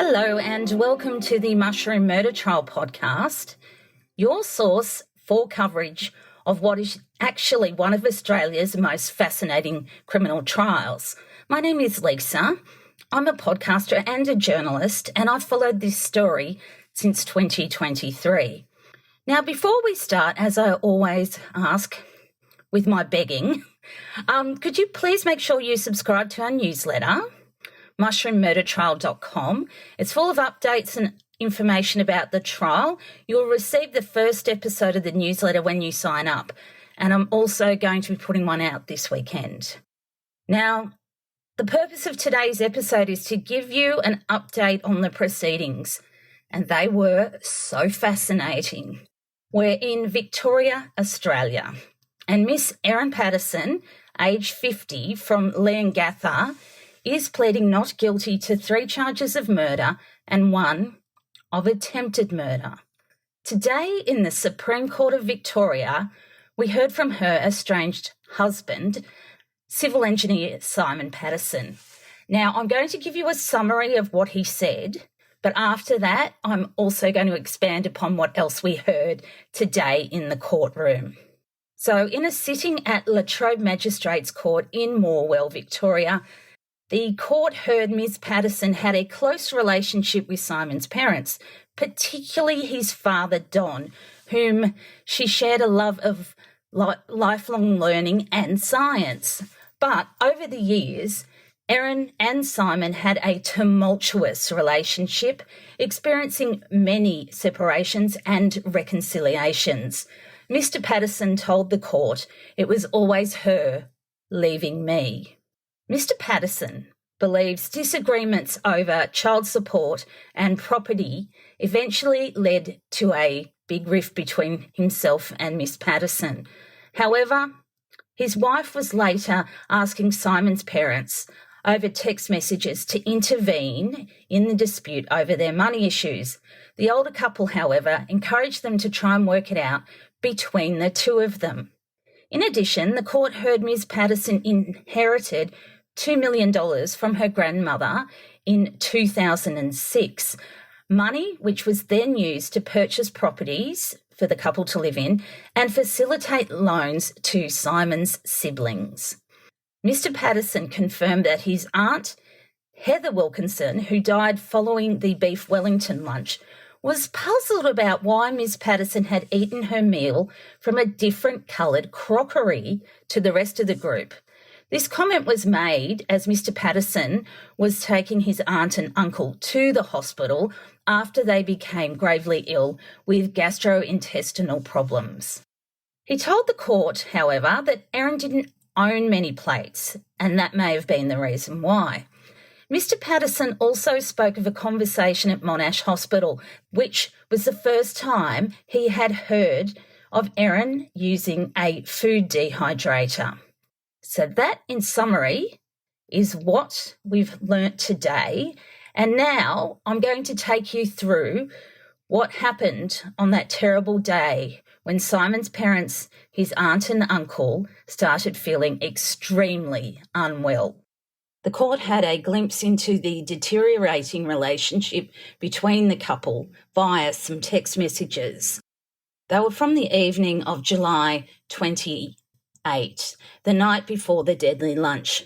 Hello and welcome to the Mushroom Murder Trial podcast, your source for coverage of what is actually one of Australia's most fascinating criminal trials. My name is Lisa. I'm a podcaster and a journalist, and I've followed this story since 2023. Now, before we start, as I always ask with my begging, could you please make sure you subscribe to our newsletter, mushroommurdertrial.com. It's full of updates and information about the trial. You'll receive the first episode of the newsletter when you sign up, and I'm also going to be putting one out this weekend. Now, the purpose of today's episode is to give you an update on the proceedings, and they were so fascinating. We're in Victoria, Australia, and Miss Erin Patterson, age 50, from Leongatha, is pleading not guilty to 3 charges of murder and 1 of attempted murder. Today, in the Supreme Court of Victoria, we heard from her estranged husband, civil engineer Simon Patterson. Now, I'm going to give you a summary of what he said, but after that, I'm also going to expand upon what else we heard today in the courtroom. So, in a sitting at La Trobe Magistrates Court in Morwell, Victoria, the court heard Ms. Patterson had a close relationship with Simon's parents, particularly his father, Don, whom she shared a love of lifelong learning and science. But over the years, Erin and Simon had a tumultuous relationship, experiencing many separations and reconciliations. Mr. Patterson told the court it was always her leaving me. Mr. Patterson believes disagreements over child support and property eventually led to a big rift between himself and Miss Patterson. However, his wife was later asking Simon's parents over text messages to intervene in the dispute over their money issues. The older couple, however, encouraged them to try and work it out between the two of them. In addition, the court heard Ms. Patterson inherited $2 million from her grandmother in 2006, money which was then used to purchase properties for the couple to live in and facilitate loans to Simon's siblings. Mr. Patterson confirmed that his aunt, Heather Wilkinson, who died following the Beef Wellington lunch, was puzzled about why Miss Patterson had eaten her meal from a different coloured crockery to the rest of the group. This comment was made as Mr. Patterson was taking his aunt and uncle to the hospital after they became gravely ill with gastrointestinal problems. He told the court, however, that Erin didn't own many plates, and that may have been the reason why. Mr. Patterson also spoke of a conversation at Monash Hospital, which was the first time he had heard of Erin using a food dehydrator. So that, in summary, is what we've learnt today. And now I'm going to take you through what happened on that terrible day when Simon's parents, his aunt and uncle, started feeling extremely unwell. The court had a glimpse into the deteriorating relationship between the couple via some text messages. They were from the evening of July 28, the night before the deadly lunch.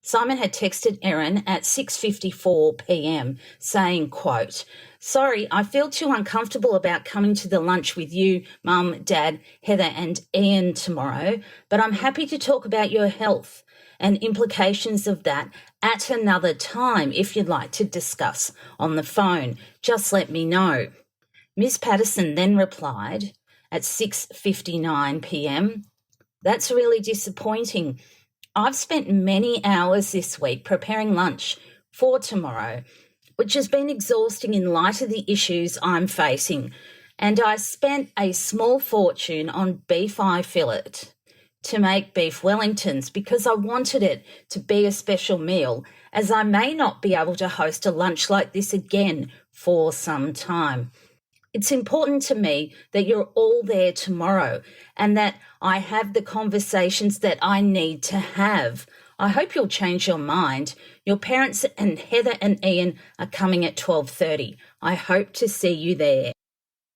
Simon had texted Erin at 6:54 p.m. saying, quote, "Sorry, I feel too uncomfortable about coming to the lunch with you, Mum, Dad, Heather and Ian tomorrow, but I'm happy to talk about your health and implications of that at another time if you'd like to discuss on the phone. Just let me know." Miss Patterson then replied at 6:59 p.m, "That's really disappointing. I've spent many hours this week preparing lunch for tomorrow, which has been exhausting in light of the issues I'm facing, and I spent a small fortune on beef eye fillet to make beef Wellingtons because I wanted it to be a special meal, as I may not be able to host a lunch like this again for some time. It's important to me that you're all there tomorrow and that I have the conversations that I need to have. I hope you'll change your mind. Your parents and Heather and Ian are coming at 12:30. I hope to see you there."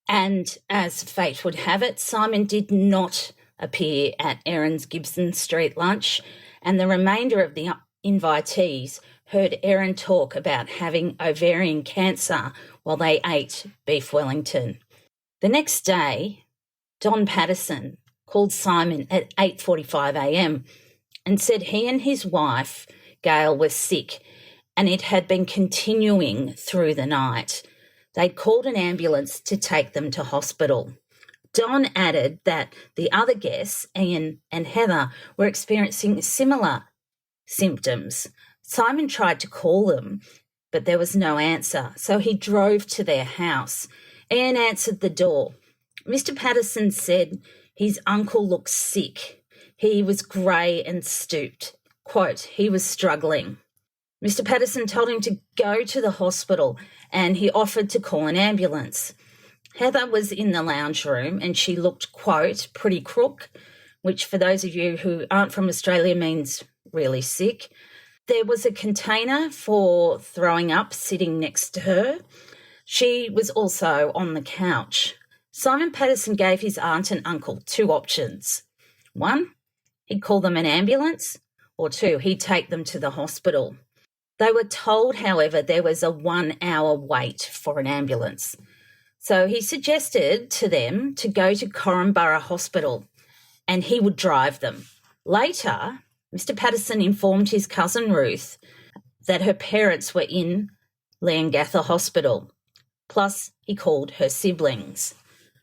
And as fate would have it, Simon did not appear at Erin's Gibson Street lunch, and the remainder of the invitees heard Erin talk about having ovarian cancer while they ate Beef Wellington. The next day, Don Patterson called Simon at 8:45 a.m. and said he and his wife, Gail, were sick, and it had been continuing through the night. They'd called an ambulance to take them to hospital. Don added that the other guests, Ian and Heather, were experiencing similar symptoms. Simon tried to call them, but there was no answer, so he drove to their house. Ian answered the door. Mr. Patterson said his uncle looked sick. He was grey and stooped. Quote, he was struggling. Mr. Patterson told him to go to the hospital and he offered to call an ambulance. Heather was in the lounge room and she looked, quote, pretty crook, which for those of you who aren't from Australia means really sick. There was a container for throwing up sitting next to her. She was also on the couch. Simon Patterson gave his aunt and uncle two options. One, he'd call them an ambulance, or two, he'd take them to the hospital. They were told, however, there was a 1 hour wait for an ambulance. So he suggested to them to go to Corumburra Hospital and he would drive them. Later, Mr. Patterson informed his cousin Ruth that her parents were in Leongatha Hospital. Plus, he called her siblings.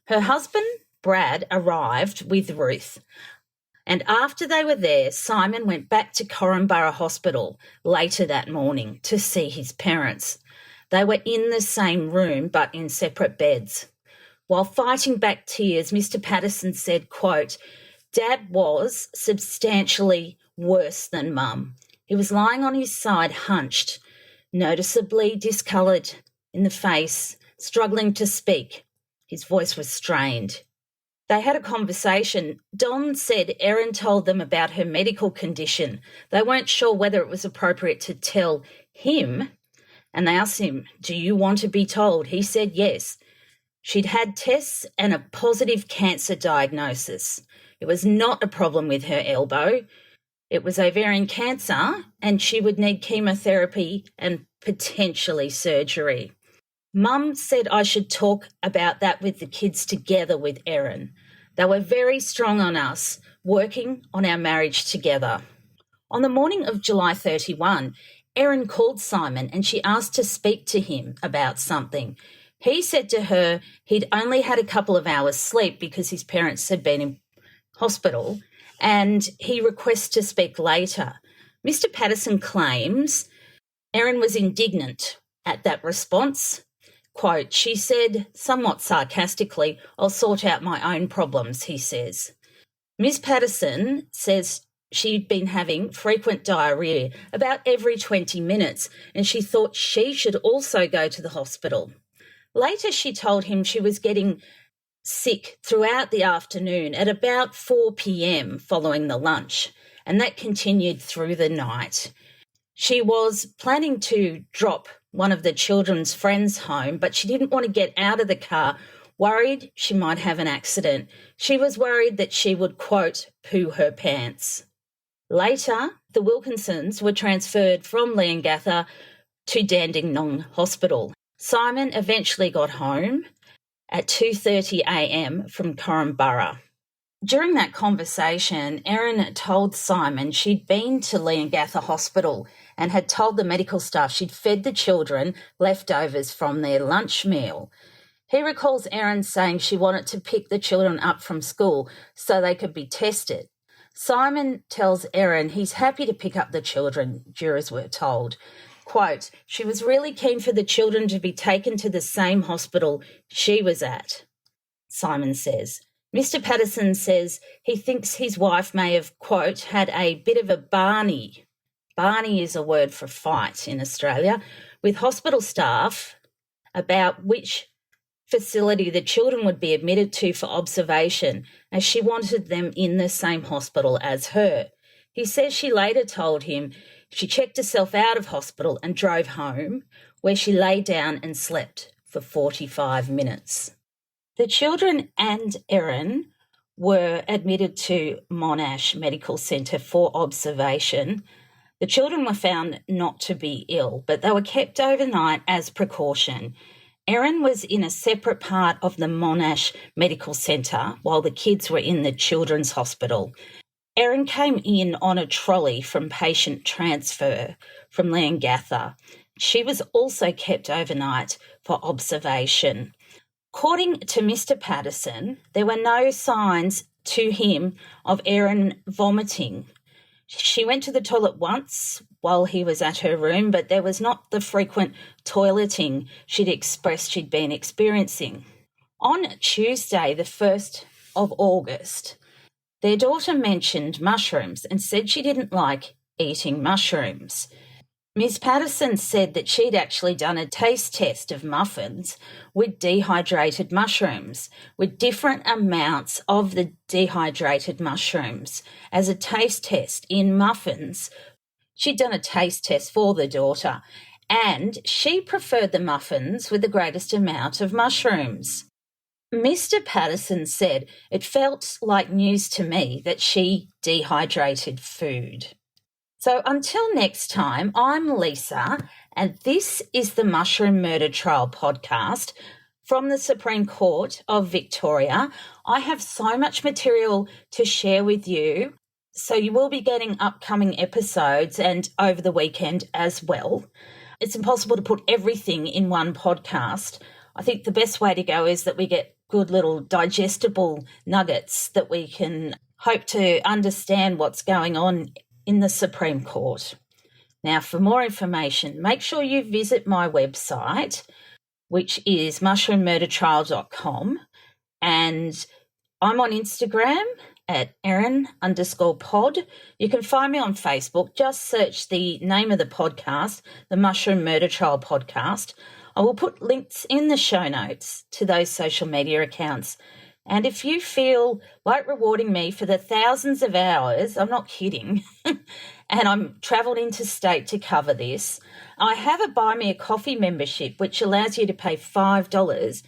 Her husband, Brad, arrived with Ruth. And after they were there, Simon went back to Corumburra Hospital later that morning to see his parents. They were in the same room but in separate beds. While fighting back tears, Mr. Patterson said, quote, Dad was substantially worse than Mum. He was lying on his side, hunched, noticeably discoloured in the face, struggling to speak. His voice was strained. They had a conversation. Don said Erin told them about her medical condition. They weren't sure whether it was appropriate to tell him, and they asked him, do you want to be told? He said yes. She'd had tests and a positive cancer diagnosis. It was not a problem with her elbow. It was ovarian cancer, and she would need chemotherapy and potentially surgery. Mum said I should talk about that with the kids together with Erin. They were very strong on us, working on our marriage together. On the morning of July 31, Erin called Simon and she asked to speak to him about something. He said to her he'd only had a couple of hours sleep because his parents had been in hospital and he requests to speak later. Mr. Patterson claims Erin was indignant at that response. Quote, she said, somewhat sarcastically, I'll sort out my own problems, he says. Ms. Patterson says she'd been having frequent diarrhoea about every 20 minutes and she thought she should also go to the hospital. Later, she told him she was getting sick throughout the afternoon at about 4 p.m. following the lunch, and that continued through the night. She was planning to drop one of the children's friends home, but she didn't want to get out of the car, worried she might have an accident. She was worried that she would, quote, poo her pants. Later, the Wilkinsons were transferred from Leongatha to Dandenong Hospital. Simon eventually got home at 2:30 a.m. from Corumburra. During that conversation, Erin told Simon she'd been to Leongatha Hospital and had told the medical staff she'd fed the children leftovers from their lunch meal. He recalls Erin saying she wanted to pick the children up from school so they could be tested. Simon tells Erin he's happy to pick up the children, jurors were told. Quote, she was really keen for the children to be taken to the same hospital she was at, Simon says. Mr. Patterson says he thinks his wife may have, quote, had a bit of a Barney. Barney is a word for fight in Australia, with hospital staff about which facility the children would be admitted to for observation, as she wanted them in the same hospital as her. He says she later told him she checked herself out of hospital and drove home, where she lay down and slept for 45 minutes. The children and Erin were admitted to Monash Medical Centre for observation. The children were found not to be ill, but they were kept overnight as precaution. Erin was in a separate part of the Monash Medical Centre while the kids were in the children's hospital. Erin came in on a trolley from patient transfer from Leongatha. She was also kept overnight for observation. According to Mr. Patterson, there were no signs to him of Erin vomiting. She went to the toilet once while he was at her room, but there was not the frequent toileting she'd expressed she'd been experiencing. On Tuesday, the 1st of August, their daughter mentioned mushrooms and said she didn't like eating mushrooms. Ms. Patterson said that she'd actually done a taste test of muffins with dehydrated mushrooms, with different amounts of the dehydrated mushrooms as a taste test in muffins. She'd done a taste test for the daughter, and she preferred the muffins with the greatest amount of mushrooms. Mr. Patterson said it felt like news to me that she dehydrated food. So until next time, I'm Lisa, and this is the Mushroom Murder Trial podcast from the Supreme Court of Victoria. I have so much material to share with you, so you will be getting upcoming episodes and over the weekend as well. It's impossible to put everything in one podcast. I think the best way to go is that we get good little digestible nuggets that we can hope to understand what's going on in the Supreme Court. Now, for more information, make sure you visit my website, which is mushroommurdertrial.com, and I'm on Instagram at Erin_pod. You can find me on Facebook. Just search the name of the podcast, the Mushroom Murder Trial podcast. I will put links in the show notes to those social media accounts. And if you feel like rewarding me for the thousands of hours, I'm not kidding, and I'm travelled interstate to cover this, I have a Buy Me a Coffee membership, which allows you to pay $5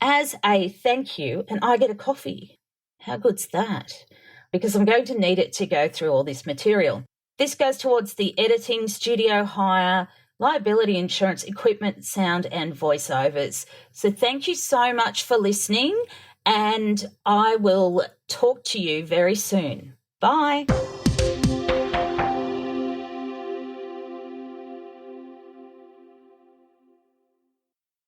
as a thank you, and I get a coffee. How good's that? Because I'm going to need it to go through all this material. This goes towards the editing, studio hire, liability insurance, equipment, sound, and voiceovers. So thank you so much for listening, and I will talk to you very soon. Bye.